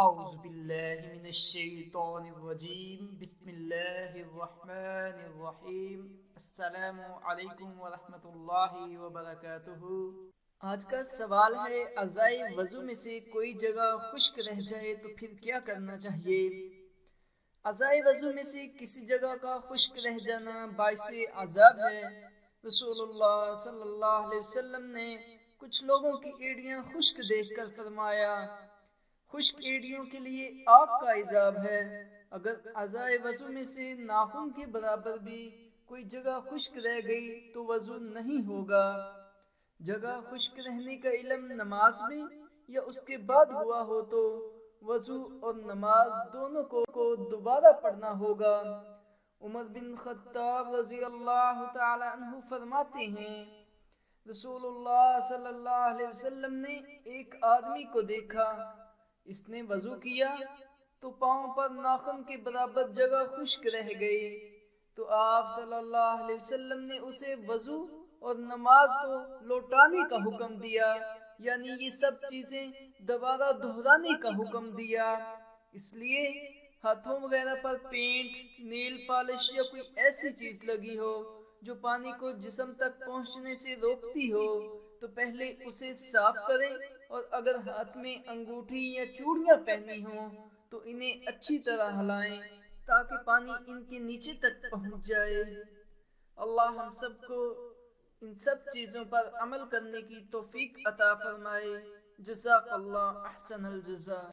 اعوذ باللہ من الشیطان الرجیم بسم اللہ الرحمن الرحیم السلام علیکم ورحمۃ اللہ وبرکاتہ۔ آج کا سوال ہے، اعضائے وضو میں سے کوئی جگہ خشک رہ جائے تو پھر کیا کرنا چاہیے؟ اعضائے وضو میں سے کسی جگہ کا خشک رہ جانا باعث عذاب ہے۔ رسول اللہ صلی اللہ علیہ وسلم نے کچھ لوگوں کی ایڑیاں خشک دیکھ کر فرمایا، خشک ایڑیوں کے لیے آگ کا عذاب ہے۔ اگر اعضائے وضو میں سے ناخن کے برابر بھی کوئی جگہ خشک رہ گئی تو وضو نہیں ہوگا۔ جگہ خشک رہنے کا علم نماز میں یا اس کے بعد ہوا ہو تو وضو اور نماز دونوں کو دوبارہ پڑھنا ہوگا۔ عمر بن خطاب رضی اللہ تعالی عنہ فرماتے ہیں، رسول اللہ صلی اللہ علیہ وسلم نے ایک آدمی کو دیکھا، اس نے وضو کیا تو پاؤں پر ناخن کے برابر جگہ خشک رہ گئی، تو آپ صلی اللہ علیہ وسلم نے اسے وضو اور نماز کو لوٹانے کا حکم دیا، یعنی یہ سب چیزیں دوبارہ دہرانے کا حکم دیا۔ اس لیے ہاتھوں وغیرہ پر پینٹ، نیل پالش یا کوئی ایسی چیز لگی ہو جو پانی کو جسم تک پہنچنے سے روکتی ہو تو پہلے اسے صاف کریں، اور اگر ہاتھ میں انگوٹھی یا چوڑیاں پہنی ہوں تو انہیں اچھی طرح ہلائیں تاکہ پانی ان کے نیچے تک پہنچ جائے۔ اللہ ہم سب کو ان سب چیزوں پر عمل کرنے کی توفیق عطا فرمائے۔ جزاک اللہ احسن الجزا۔